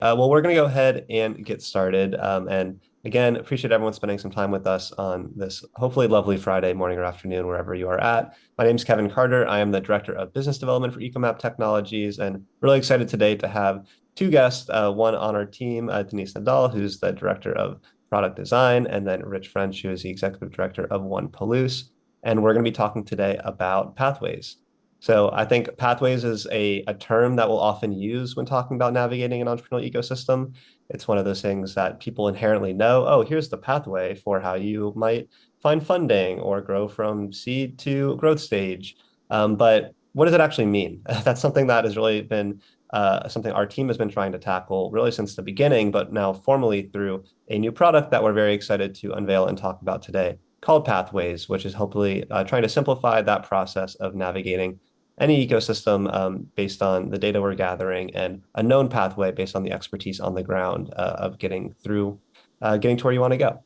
Well, we're going to go ahead and get started. And again, appreciate everyone spending some time with us on this hopefully lovely Friday morning or afternoon, wherever you are at. My name is Kevin Carter. I am the Director of Business Development for Ecomap Technologies, and really excited today to have two guests, one on our team, Denise Nadal, who's the Director of Product Design, and then Rich French, who is the Executive Director of One Palouse. And we're going to be talking today about pathways. So I think pathways is a term that we'll often use when talking about navigating an entrepreneurial ecosystem. It's one of those things that people inherently know. Oh, here's the pathway for how you might find funding or grow from seed to growth stage. But what does it actually mean? That's something that has really been something our team has been trying to tackle really since the beginning, but now formally through a new product that we're very excited to unveil and talk about today called Pathways, which is hopefully trying to simplify that process of navigating any ecosystem based on the data we're gathering and a known pathway based on the expertise on the ground of getting to where you want to go.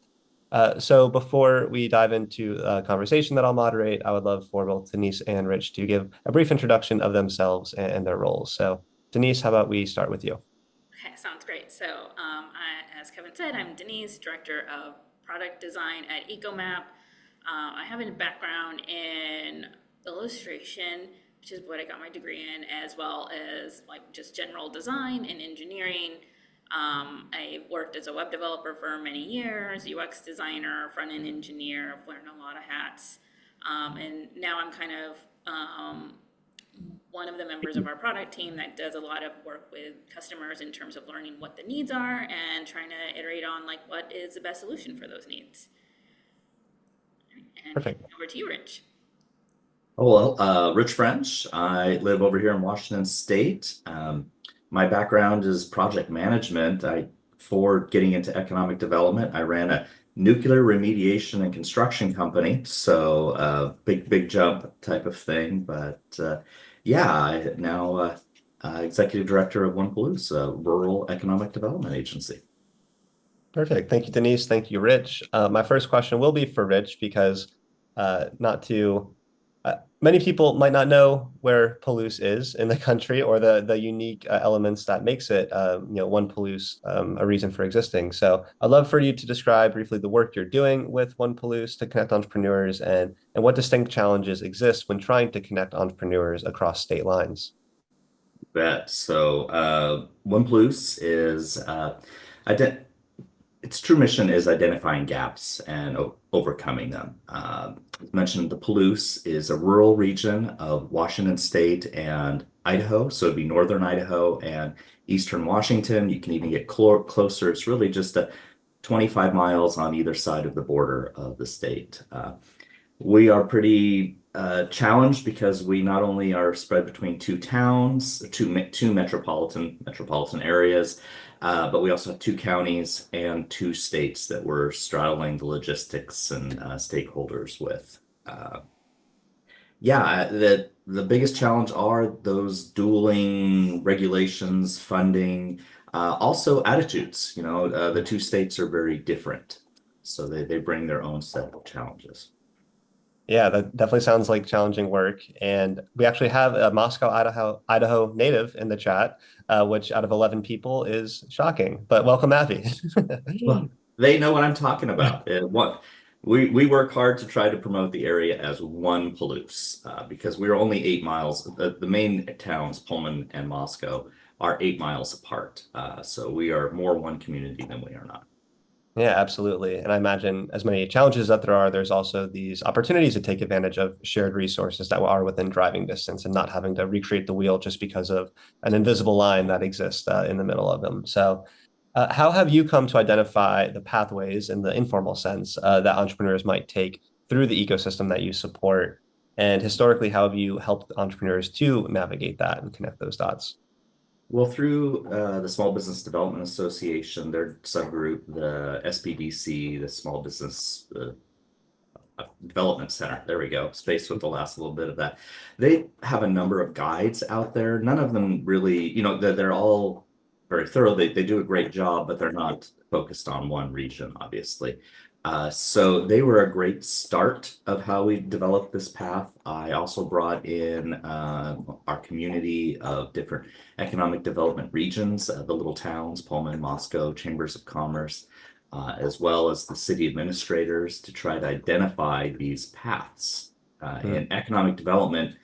So before we dive into a conversation that I'll moderate, I would love for both Denise and Rich to give a brief introduction of themselves and their roles. So Denise, how about we start with you? Okay, sounds great. So, as Kevin said, I'm Denise, Director of Product Design at ecomap. I have a background in illustration, which is what I got my degree in, as well as like just general design and engineering. I worked as a web developer for many years, UX designer, front-end engineer. I've learned a lot of hats. And now I'm kind of one of the members of our product team that does a lot of work with customers in terms of learning what the needs are and trying to iterate on like what is the best solution for those needs. And Perfect. over to you, Rich. Oh, well, Rich French. I live over here in Washington State. My background is project management. Before getting into economic development, I ran a nuclear remediation and construction company. So, big jump type of thing. But yeah, I now executive director of One Palouse, a rural economic development agency. Perfect. Thank you, Denise. Thank you, Rich. My first question will be for Rich because not to many people might not know where Palouse is in the country or the unique elements that makes it, One Palouse, a reason for existing. So I'd love for you to describe briefly the work you're doing with One Palouse to connect entrepreneurs and what distinct challenges exist when trying to connect entrepreneurs across state lines. Bet. So, One Palouse is ident its true mission is identifying gaps and overcoming them. As mentioned, the Palouse is a rural region of Washington State and Idaho. So it'd be northern Idaho and eastern Washington. You can even get closer. It's really just 25 miles on either side of the border of the state. We are pretty challenged because we not only are spread between two towns, two metropolitan areas, but we also have two counties and two states that we're straddling the logistics and stakeholders with. Yeah, the biggest challenge are those dueling regulations, funding, also attitudes. The two states are very different, so they bring their own set of challenges. Yeah, that definitely sounds like challenging work. And we actually have a Moscow, Idaho native in the chat, which out of 11 people is shocking, but welcome, Matthew. Well, they know what I'm talking about. What we work hard to try to promote the area as one Palouse, because we're only 8 miles. The main towns, Pullman and Moscow, are 8 miles apart. So we are more one community than we are not. Yeah, absolutely. And I imagine as many challenges that there are, there's also these opportunities to take advantage of shared resources that are within driving distance and not having to recreate the wheel just because of an invisible line that exists in the middle of them. So, how have you come to identify the pathways in the informal sense that entrepreneurs might take through the ecosystem that you support? And historically, how have you helped entrepreneurs to navigate that and connect those dots? Well, through the Small Business Development Association, their subgroup, the SBDC, the Small Business Development Center. There we go. Spaced with the last little bit of that. They have a number of guides out there. None of them really, they're all very thorough. They do a great job, but they're not focused on one region, obviously. So they were a great start of how we developed this path. I also brought in our community of different economic development regions, the little towns, Pullman, Moscow, chambers of commerce, as well as the city administrators to try to identify these paths. Mm, In economic development,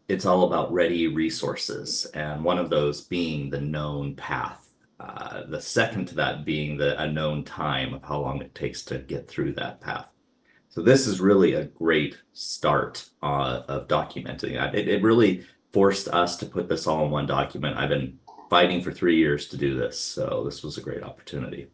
it's all about ready resources, and one of those being the known path. The second to that being the a known time of how long it takes to get through that path. So this is really a great start of documenting. It really forced us to put this all in one document. I've been fighting for 3 years to do this, so this was a great opportunity.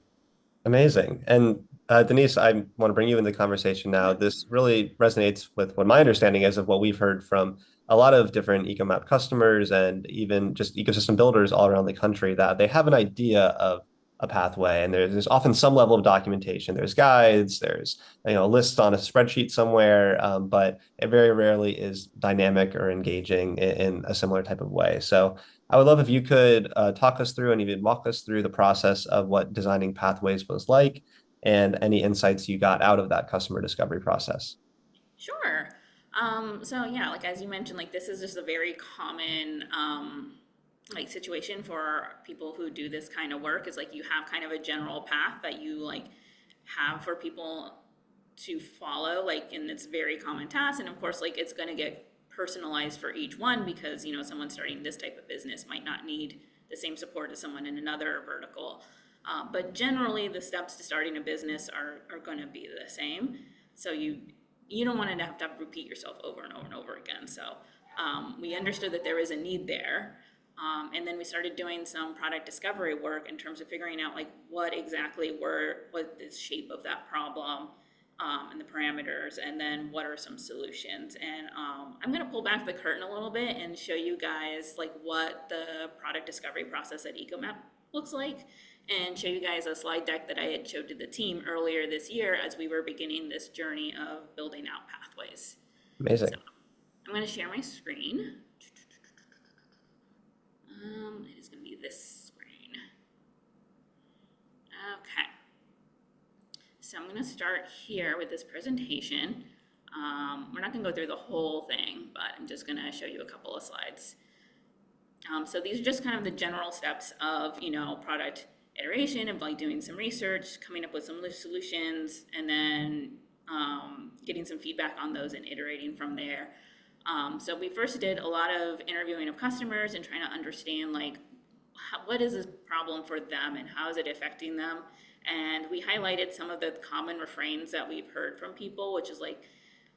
amazing. And Denise, I want to bring you in the conversation now. This really resonates with what my understanding is of what we've heard from a lot of different ecomap customers and even just ecosystem builders all around the country, that they have an idea of a pathway, and there's often some level of documentation. There's guides, there's a list on a spreadsheet somewhere, but it very rarely is dynamic or engaging in a similar type of way. So I would love if you could talk us through and even walk us through the process of what designing pathways was like and any insights you got out of that customer discovery process. Sure. So yeah, like as you mentioned, like this is just a very common like situation for people who do this kind of work, is like you have kind of a general path that you like have for people to follow, like, and it's very common task. And of course, like it's going to get personalized for each one, because someone starting this type of business might not need the same support as someone in another vertical. But generally, the steps to starting a business are going to be the same. So you don't want to have repeat yourself over and over and over again. So we understood that there is a need there. And then we started doing some product discovery work in terms of figuring out like what exactly what the shape of that problem, and the parameters, and then what are some solutions. And I'm going to pull back the curtain a little bit and show you guys like what the product discovery process at Ecomap looks like, and show you guys a slide deck that I had showed to the team earlier this year as we were beginning this journey of building out pathways. So Amazing. I'm going to share my screen. It is going to be this screen. Okay. So I'm going to start here with this presentation. We're not going to go through the whole thing, but I'm just going to show you a couple of slides. So these are just kind of the general steps of, product iteration, of like doing some research, coming up with some solutions, and then getting some feedback on those and iterating from there. So we first did a lot of interviewing of customers and trying to understand like what is this problem for them and how is it affecting them. And we highlighted some of the common refrains that we've heard from people, which is like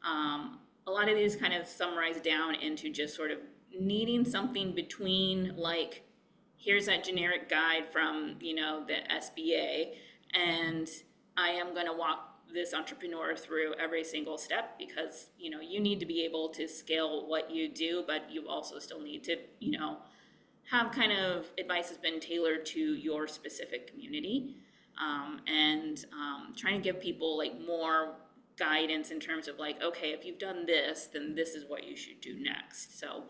a lot of these kind of summarize down into just sort of needing something between like, here's that generic guide from, the SBA, and I am going to walk this entrepreneur through every single step, because, you need to be able to scale what you do, but you also still need to, have kind of advice that's been tailored to your specific community, and trying to give people like more guidance in terms of like, okay, if you've done this, then this is what you should do next. So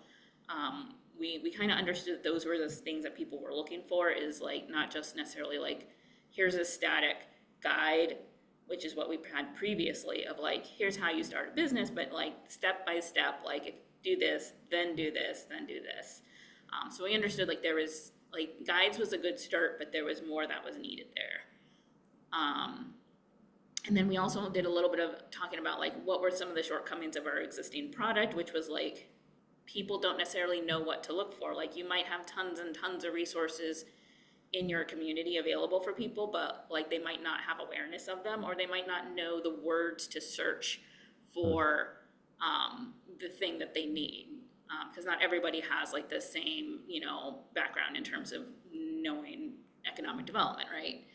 we kind of understood that those were the things that people were looking for, is like not just necessarily like, here's a static guide, which is what we had previously, of like, here's how you start a business, but like step by step, like if do this, then do this, then do this. So we understood like there was like guides was a good start, but there was more that was needed there. And then we also did a little bit of talking about like what were some of the shortcomings of our existing product, which was like people don't necessarily know what to look for. Like you might have tons and tons of resources in your community available for people, but like they might not have awareness of them, or they might not know the words to search for the thing that they need, because not everybody has like the same background in terms of knowing economic development, right?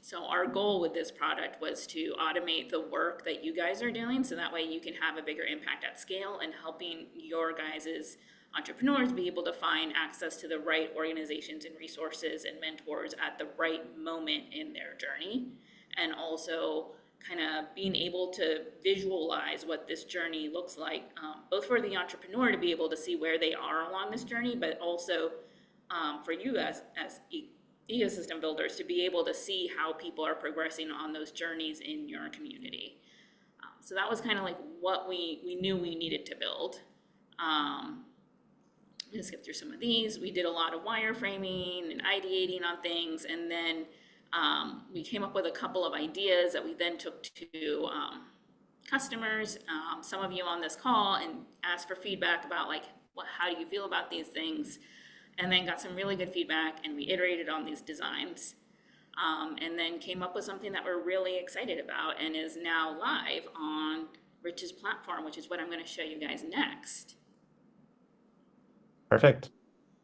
So our goal with this product was to automate the work that you guys are doing, so that way you can have a bigger impact at scale and helping your guys' entrepreneurs be able to find access to the right organizations and resources and mentors at the right moment in their journey, and also kind of being able to visualize what this journey looks like, both for the entrepreneur to be able to see where they are along this journey, but also for you as ecosystem builders to be able to see how people are progressing on those journeys in your community. So that was kind of like what we knew we needed to build. I'm gonna skip through some of these. We did a lot of wireframing and ideating on things, and then we came up with a couple of ideas that we then took to customers, some of you on this call, and asked for feedback about like, how do you feel about these things? And then got some really good feedback, and we iterated on these designs. And then came up with something that we're really excited about and is now live on Rich's platform, which is what I'm going to show you guys next. Perfect.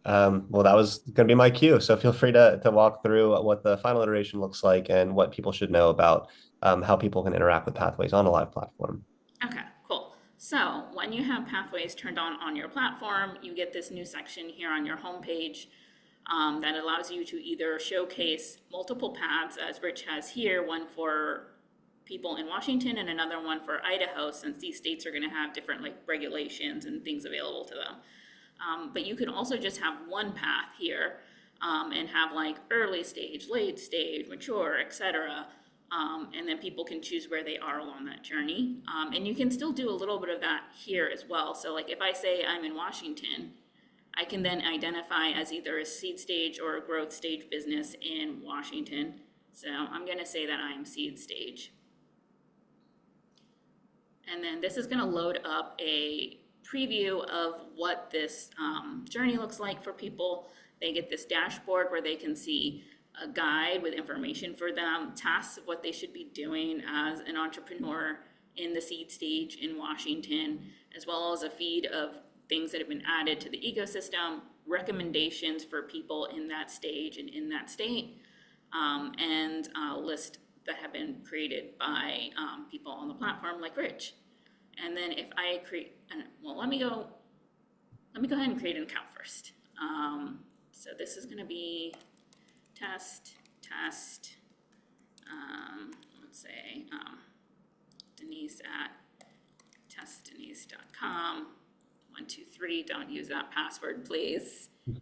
Well, that was going to be my cue. So feel free to walk through what the final iteration looks like and what people should know about how people can interact with Pathways on a live platform. Okay, cool. So when you have Pathways turned on your platform, you get this new section here on your homepage that allows you to either showcase multiple paths, as Rich has here, one for people in Washington and another one for Idaho, since these states are going to have different like regulations and things available to them. But you can also just have one path here and have like early stage, late stage, mature, etc. And then people can choose where they are along that journey. And you can still do a little bit of that here as well. So like if I say I'm in Washington, I can then identify as either a seed stage or a growth stage business in Washington. So I'm going to say that I'm seed stage. And then this is going to load up a preview of what this journey looks like for people. They get this dashboard where they can see a guide with information for them, tasks of what they should be doing as an entrepreneur in the seed stage in Washington, as well as a feed of things that have been added to the ecosystem, recommendations for people in that stage and in that state, and a list that have been created by people on the platform like Rich. And then if I create, well, let me go ahead and create an account first. So this is going to be test, let's say Denise at testdenise.com. 123, don't use that password, please. I'm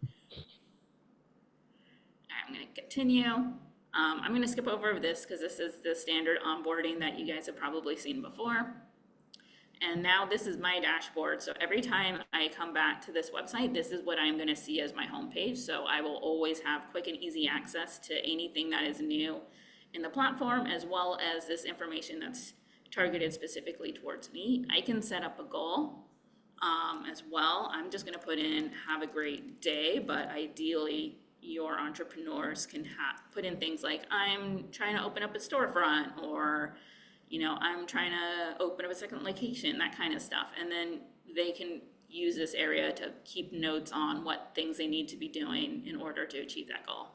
going to continue. I'm going to skip over this because this is the standard onboarding that you guys have probably seen before. And now this is my dashboard. So every time I come back to this website, this is what I'm going to see as my homepage. So I will always have quick and easy access to anything that is new in the platform, as well as this information that's targeted specifically towards me. I can set up a goal as well. I'm just going to put in have a great day, but ideally your entrepreneurs can put in things like I'm trying to open up a storefront, or I'm trying to open up a second location, that kind of stuff. And then they can use this area to keep notes on what things they need to be doing in order to achieve that goal.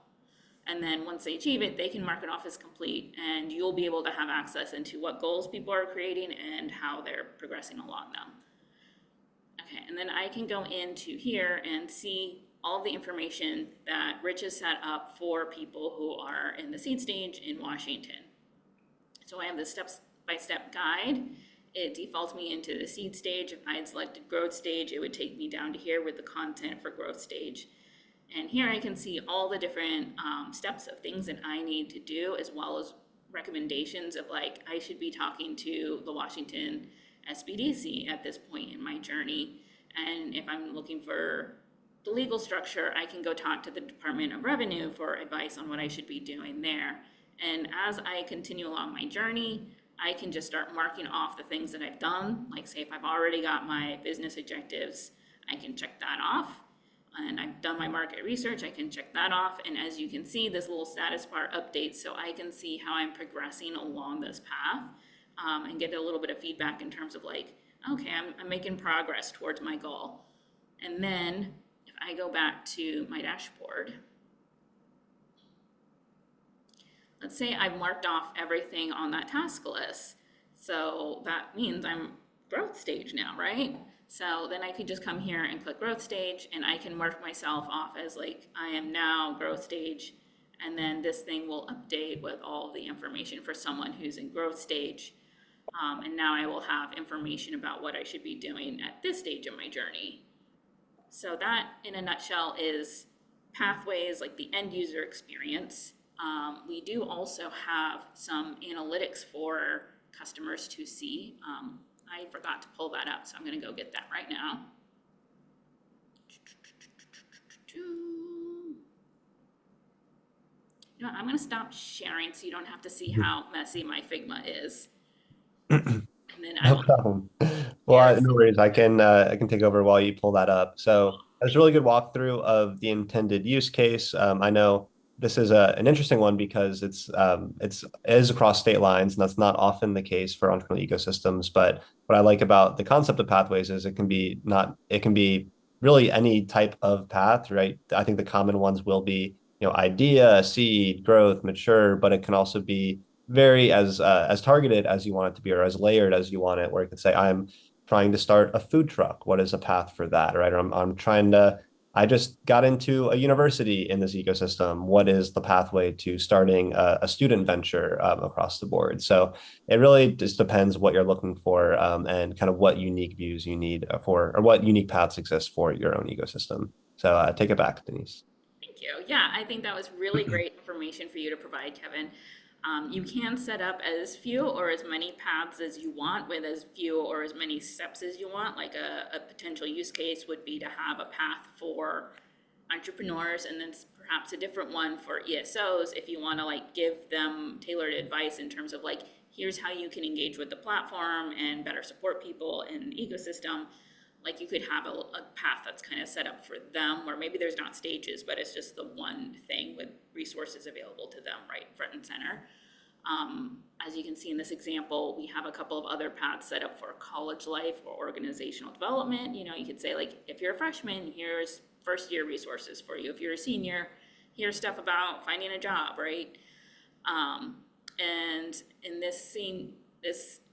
And then once they achieve it, they can mark it off as complete, and you'll be able to have access into what goals people are creating and how they're progressing along them. Okay, and then I can go into here and see all the information that Rich has set up for people who are in the seed stage in Washington. So I have the step-by-step guide. It defaults me into the seed stage. If I had selected growth stage, it would take me down to here with the content for growth stage. And here I can see all the different steps of things that I need to do, as well as recommendations of like, I should be talking to the Washington SBDC at this point in my journey. And if I'm looking for the legal structure, I can go talk to the Department of Revenue for advice on what I should be doing there. And as I continue along my journey, I can just start marking off the things that I've done. Like say if I've already got my business objectives, I can check that off. And I've done my market research, I can check that off. And as you can see, this little status bar updates so I can see how I'm progressing along this path and get a little bit of feedback in terms of like, okay, I'm making progress towards my goal. And then if I go back to my dashboard, let's say I've marked off everything on that task list. So that means I'm growth stage now, right? So then I could just come here and click growth stage, and I can mark myself off as like, I am now growth stage. And then this thing will update with all the information for someone who's in growth stage. And now I will have information about what I should be doing at this stage of my journey. So that in a nutshell is pathways, like the end user experience. We do also have some analytics for customers to see. I forgot to pull that up, so I'm going to go get that right now. You know what, I'm going to stop sharing so you don't have to see how messy my Figma is. And then I No will, problem. Well, yes. no worries. I can take over while you pull that up. So that's a really good walkthrough of the intended use case. I know this is an interesting one because it is across state lines, and that's not often the case for entrepreneurial ecosystems. But what I like about the concept of pathways is it can be really any type of path, right? I think the common ones will be, idea, seed, growth, mature, but it can also be very as targeted as you want it to be or as layered as you want it, where you could say, I'm trying to start a food truck. What is a path for that, right? Or I'm trying to, I just got into a university in this ecosystem. What is the pathway to starting a student venture across the board? So it really just depends what you're looking for, and kind of what unique views you need for, or what unique paths exist for your own ecosystem. So take it back, Denise. Thank you. Yeah, I think that was really great information for you to provide, Kevin. You can set up as few or as many paths as you want with as few or as many steps as you want. Like a potential use case would be to have a path for entrepreneurs and then perhaps a different one for ESOs if you want to like give them tailored advice in terms of like, here's how you can engage with the platform and better support people in the ecosystem. Like you could have a path that's kind of set up for them where maybe there's not stages, but it's just the one thing with resources available to them right front and center. As you can see in this example, we have a couple of other paths set up for college life or organizational development. You know, you could say like, if you're a freshman, here's first year resources for you. If you're a senior, here's stuff about finding a job, right? And in this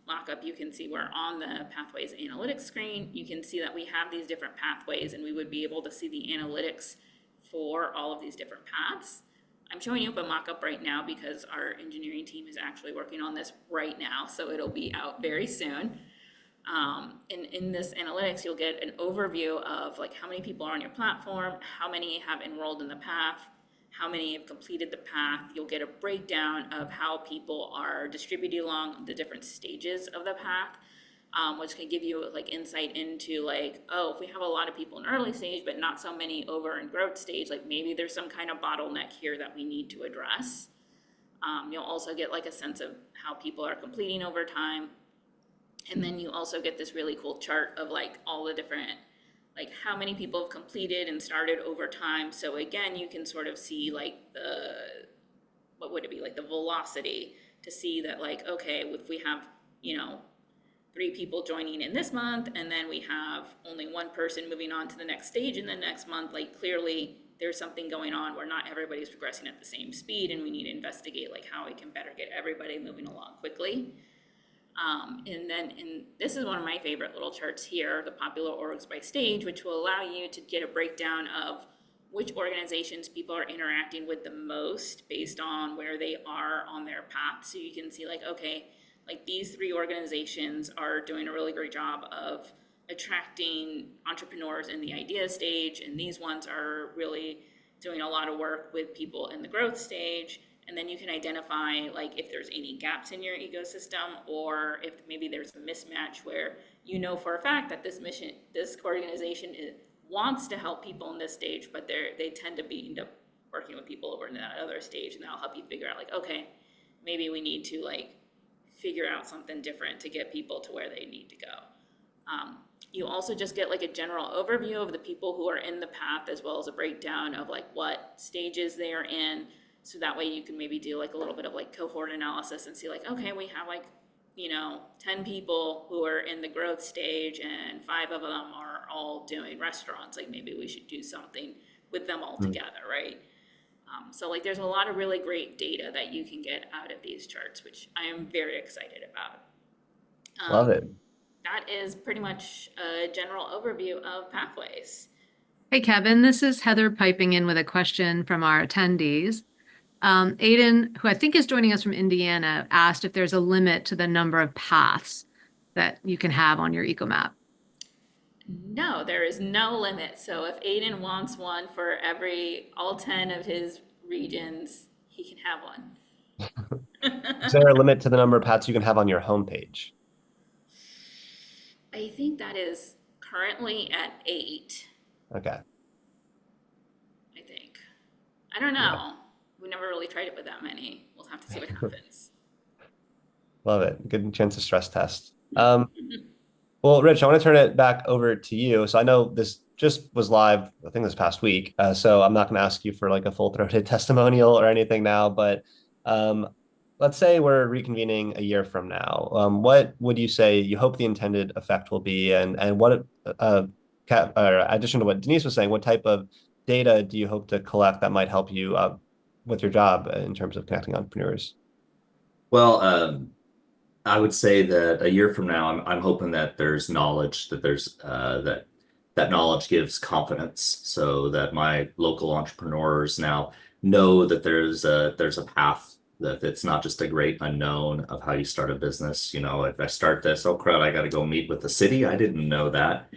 mockup, you can see we're on the pathways analytics screen. You can see that we have these different pathways and we would be able to see the analytics for all of these different paths. I'm showing you up a mockup right now because our engineering team is actually working on this right now, so it'll be out very soon. In this analytics, you'll get an overview of like how many people are on your platform, how many have enrolled in the path, how many have completed the path. You'll get a breakdown of how people are distributed along the different stages of the path, which can give you like insight into like, oh, if we have a lot of people in early stage, but not so many over in growth stage, like maybe there's some kind of bottleneck here that we need to address. You'll also get like a sense of how people are completing over time. And then you also get this really cool chart of like all the different, like how many people have completed and started over time. So again, you can sort of see like what would it be, like the velocity to see that like, okay, if we have, 3 people joining in this month, and then we have only 1 person moving on to the next stage in the next month, like clearly there's something going on where not everybody's progressing at the same speed, and we need to investigate like how we can better get everybody moving along quickly. And this is one of my favorite little charts here, the popular orgs by stage, which will allow you to get a breakdown of which organizations people are interacting with the most based on where they are on their path. So you can see like, okay, like these 3 organizations are doing a really great job of attracting entrepreneurs in the idea stage, and these ones are really doing a lot of work with people in the growth stage. And then you can identify like if there's any gaps in your ecosystem, or if maybe there's a mismatch where you know for a fact that this organization wants to help people in this stage, but they tend to end up working with people over in that other stage, and that'll help you figure out like, okay, maybe we need to like figure out something different to get people to where they need to go. You also just get like a general overview of the people who are in the path, as well as a breakdown of like what stages they are in. So that way you can maybe do like a little bit of like cohort analysis and see like, okay, we have like, 10 people who are in the growth stage and 5 of them are all doing restaurants. Like maybe we should do something with them all together, right? So like there's a lot of really great data that you can get out of these charts, which I am very excited about. Love it. That is pretty much a general overview of pathways. Hey, Kevin, this is Heather piping in with a question from our attendees. Aiden, who I think is joining us from Indiana, asked if there's a limit to the number of paths that you can have on your ecomap. No, there is no limit. So if Aiden wants one for all 10 of his regions, he can have Is there one. a limit to the number of hats you can have on your homepage? I think that is currently at 8, Okay. I think. I don't Yeah. know. We never really tried it with that many. We'll have to see what happens. Love it. Good chance to stress test. Well, Rich, I want to turn it back over to you. So I know this just was live, I think this past week. So I'm not going to ask you for like a full-throated testimonial or anything now, but um, let's say we're reconvening a year from now. What would you say you hope the intended effect will be, and what, or addition to what Denise was saying, what type of data do you hope to collect that might help you with your job in terms of connecting entrepreneurs? Well, I would say that a year from now, I'm hoping that there's knowledge, that that knowledge gives confidence, so that my local entrepreneurs now know that there's a path, that it's not just a great unknown of how you start a business. You know, if I start this, oh crap, I got to go meet with the city. I didn't know that.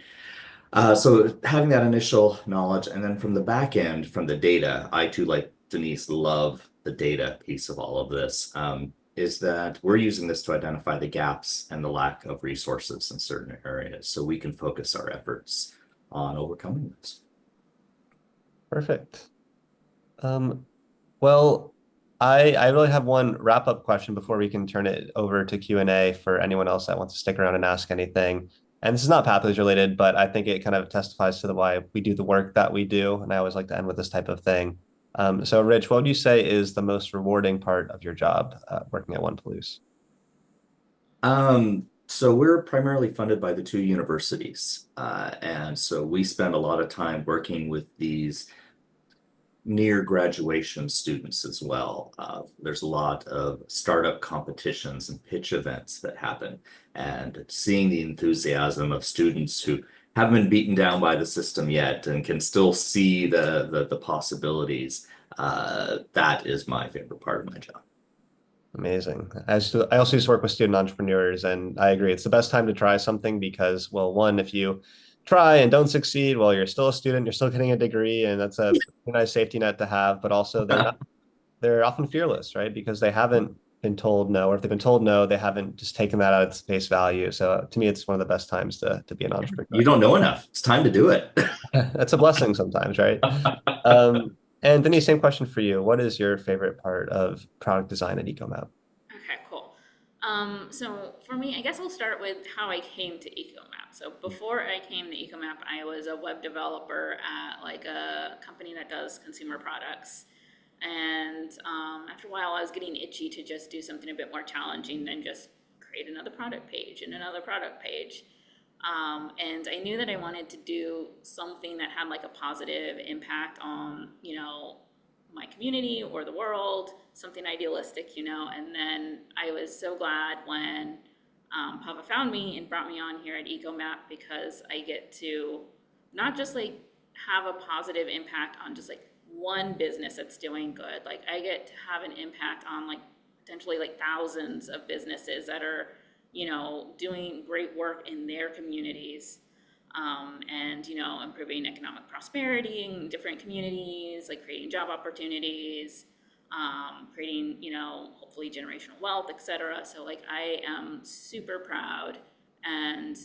So having that initial knowledge, and then from the back end, from the data, I too, like Denise, love the data piece of all of this. Is that we're using this to identify the gaps and the lack of resources in certain areas, so we can focus our efforts on overcoming this. Perfect. Um, Well, I really have one wrap-up question before we can turn it over to Q&A for anyone else that wants to stick around and ask anything. And this is not pathways related, but I think it kind of testifies to the why we do the work that we do. And I always like to end with this type of thing. So Rich, what would you say is the most rewarding part of your job working at OnePlus? So we're primarily funded by the two universities, and so we spend a lot of time working with these near graduation students as well. There's a lot of startup competitions and pitch events that happen, and seeing the enthusiasm of students who haven't been beaten down by the system yet and can still see the possibilities. That is my favorite part of my job. Amazing. I also used to work with student entrepreneurs, and I agree. It's the best time to try something because, well, one, if you try and don't succeed, well, you're still a student, you're still getting a degree, and that's a nice safety net to have. But also, they're often fearless, right? Because they haven't been told no, or if they've been told no, they haven't just taken that at its face value. So to me, it's one of the best times to be an You entrepreneur. don't know enough. It's time to do it. That's a blessing sometimes, right? And Denise, same question for you. What is your favorite part of product design at ecomap? Okay, cool. So for me, I guess I'll start with how I came to ecomap. So before I came to ecomap, I was a web developer at like a company that does consumer products. And after a while, I was getting itchy to just do something a bit more challenging than just create another product page and another product page. And I knew that I wanted to do something that had like a positive impact on, my community or the world, something idealistic, And then I was so glad when Pava found me and brought me on here at ecomap, because I get to not just like have a positive impact on just like one business that's doing good. Like I get to have an impact on like potentially like thousands of businesses that are, doing great work in their communities, and, improving economic prosperity in different communities, like creating job opportunities, creating, hopefully generational wealth, etc. So like I am super proud and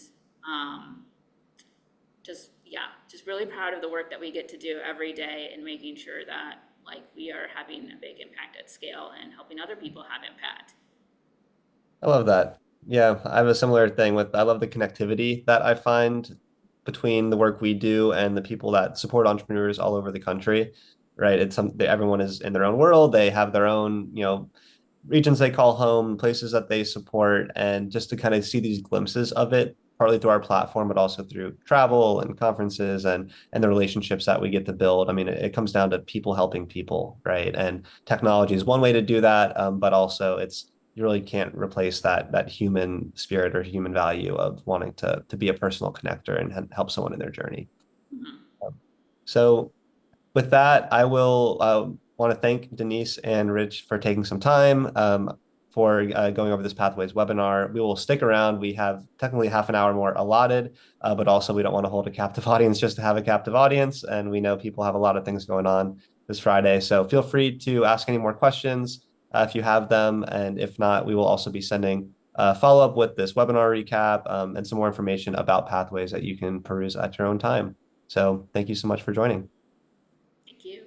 just really proud of the work that we get to do every day and making sure that like we are having a big impact at scale and helping other people have impact. I love that. Yeah, I have a similar thing with I love the connectivity that I find between the work we do and the people that support entrepreneurs all over the country, right? It's everyone is in their own world. They have their own, regions they call home, places that they support, and just to kind of see these glimpses of it, partly through our platform, but also through travel and conferences and the relationships that we get to build. I mean, it comes down to people helping people, right? And technology is one way to do that, but also it's you really can't replace that human spirit or human value of wanting to be a personal connector and help someone in their journey. Mhm. So with that, I will want to thank Denise and Rich for taking some time for going over this Pathways webinar. We will stick around. We have technically half an hour more allotted, but also we don't want to hold a captive audience just to have a captive audience. And we know people have a lot of things going on this Friday. So feel free to ask any more questions if you have them. And if not, we will also be sending follow up with this webinar recap and some more information about Pathways that you can peruse at your own time. So thank you so much for joining. Thank you.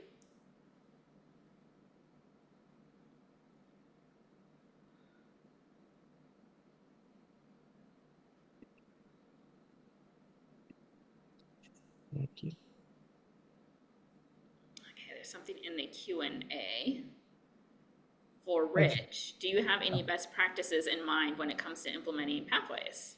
Thank you. Okay, there's something in the Q&A. For Rich, do you have any best practices in mind when it comes to implementing Pathways?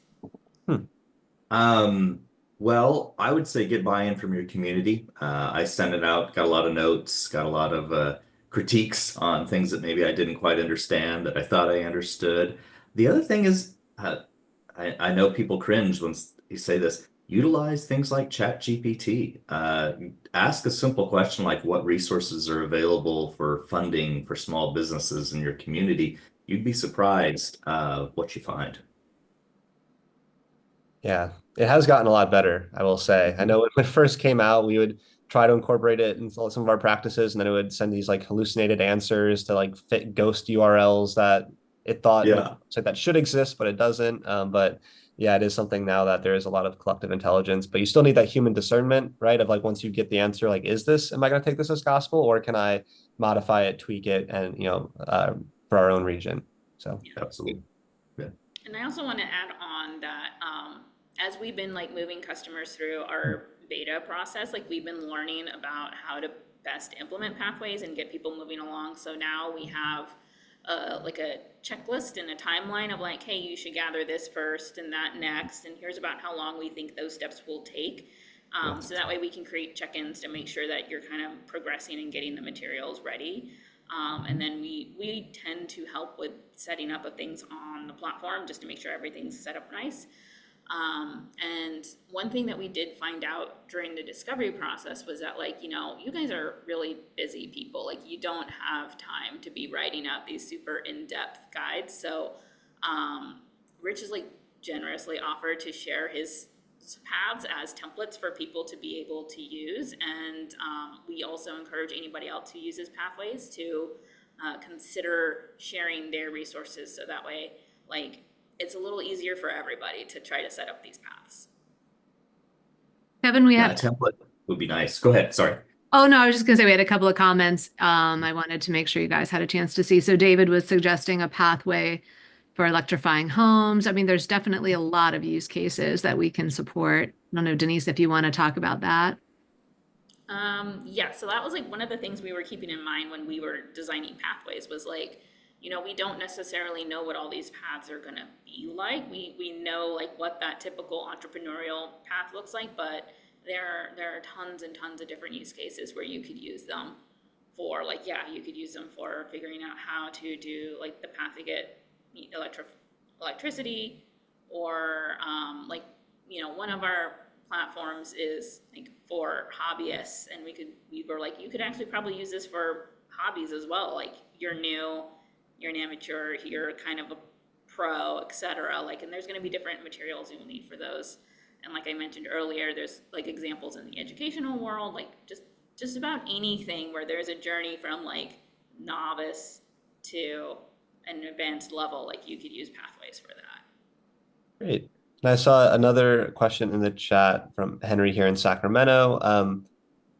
Well, I would say get buy-in from your community. I sent it out, got a lot of notes, got a lot of critiques on things that maybe I didn't quite understand that I thought I understood. The other thing is, I know people cringe when you say this. Utilize things like ChatGPT. Ask a simple question like what resources are available for funding for small businesses in your community. You'd be surprised what you find. Yeah, it has gotten a lot better, I will say. I know when it first came out, we would try to incorporate it in some of our practices, and then it would send these like hallucinated answers to like fit ghost URLs that it thought Yeah. that should exist, but it doesn't. But yeah, it is something now that there is a lot of collective intelligence, but you still need that human discernment, right? Of like once you get the answer, like, am I going to take this as gospel, or can I modify it, tweak it, and for our own region? So Absolutely. Yeah. And I also want to add on that as we've been like moving customers through our beta process, like we've been learning about how to best implement Pathways and get people moving along. So now we have like a checklist and a timeline of like, hey, you should gather this first and that next, and here's about how long we think those steps will take. So that way we can create check-ins to make sure that you're kind of progressing and getting the materials ready. And then we tend to help with setting up of things on the platform just to make sure everything's set up nice. And one thing that we did find out during the discovery process was that like, you guys are really busy people. Like you don't have time to be writing out these super in-depth guides. So Rich has like generously offered to share his paths as templates for people to be able to use. And we also encourage anybody else who uses Pathways to consider sharing their resources. So that way, like, it's a little easier for everybody to try to set up these paths. Kevin, we Yeah, a have. template would be nice. Go ahead. Sorry. Oh, no, I was just going to say we had a couple of comments I wanted to make sure you guys had a chance to see. So David was suggesting a pathway for electrifying homes. I mean, there's definitely a lot of use cases that we can support. I don't know, Denise, if you want to talk about that. Yeah, so that was like one of the things we were keeping in mind when we were designing Pathways was like, we don't necessarily know what all these paths are going to be like. We know like what that typical entrepreneurial path looks like, but there are tons and tons of different use cases where you could use them for like, yeah, you could use them for figuring out how to do like the path to get electricity, or like, one of our platforms is like for hobbyists, and we were like, you could actually probably use this for hobbies as well. Like you're new, you're an amateur, you're kind of a pro, etc. Like, and there's going to be different materials you'll need for those. And like I mentioned earlier, there's like examples in the educational world, like just about anything where there's a journey from like novice to an advanced level, like you could use Pathways for that. great. And I saw another question in the chat from Henry here in Sacramento.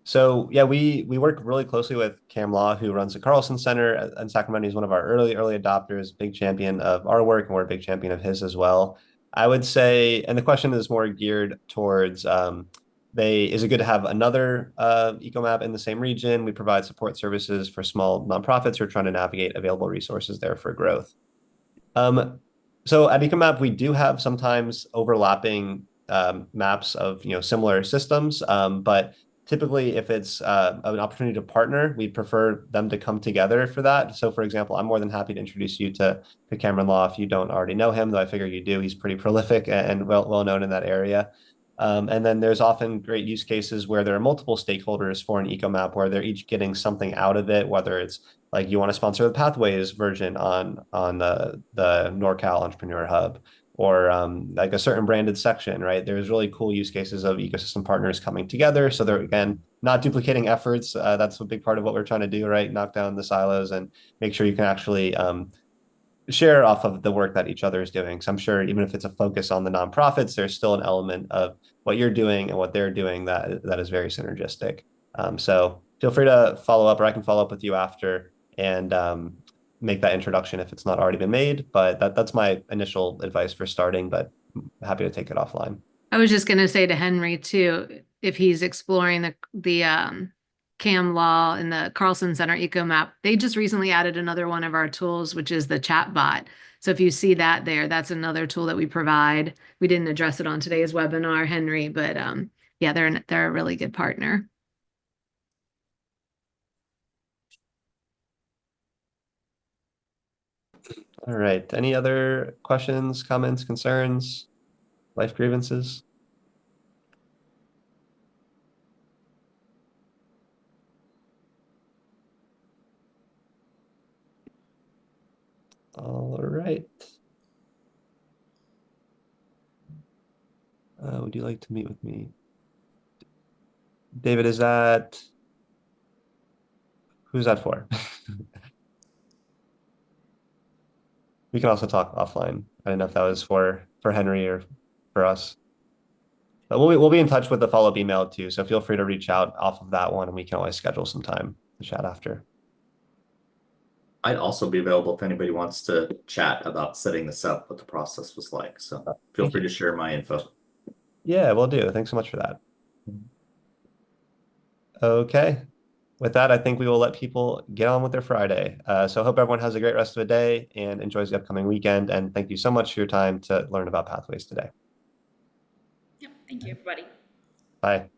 So yeah, we work really closely with Cam Law, who runs the Carlson Center in Sacramento. He's one of our early adopters, big champion of our work, and we're a big champion of his as well. I would say, and the question is more geared towards is it good to have another ecomap in the same region? We provide support services for small nonprofits who are trying to navigate available resources there for growth. So at ecomap, we do have sometimes overlapping maps of similar systems, but typically, if it's an opportunity to partner, we prefer them to come together for that. So, for example, I'm more than happy to introduce you to Cameron Law if you don't already know him, though I figure you do. He's pretty prolific and well known in that area. And then there's often great use cases where there are multiple stakeholders for an ecomap where they're each getting something out of it, whether it's like you want to sponsor the Pathways version on the NorCal Entrepreneur Hub, or like a certain branded section, right? There's really cool use cases of ecosystem partners coming together. So they're, again, not duplicating efforts. That's a big part of what we're trying to do, right? Knock down the silos and make sure you can actually share off of the work that each other is doing. So I'm sure even if it's a focus on the nonprofits, there's still an element of what you're doing and what they're doing that is very synergistic. So feel free to follow up, or I can follow up with you after and make that introduction if it's not already been made. But that's my initial advice for starting, but I'm happy to take it offline. I was just going to say to Henry too, if he's exploring the CAM law in the Carlson Center ecomap, they just recently added another one of our tools, which is the chat bot. So if you see that there, that's another tool that we provide. We didn't address it on today's webinar, Henry, but yeah, they're a really good partner. All right. Any other questions, comments, concerns, life grievances? All right. Would you like to meet with me? David, who's that for? We can also talk offline. I don't know if that was for Henry or for us. But we'll be in touch with the follow-up email too. So feel free to reach out off of that one, and we can always schedule some time to chat after. I'd also be available if anybody wants to chat about setting this up, what the process was like. So feel free to share my info. Yeah, we'll do. Thanks so much for that. Okay. With that, I think we will let people get on with their Friday. So I hope everyone has a great rest of the day and enjoys the upcoming weekend. And thank you so much for your time to learn about Pathways today. Yep, thank you, everybody. Bye.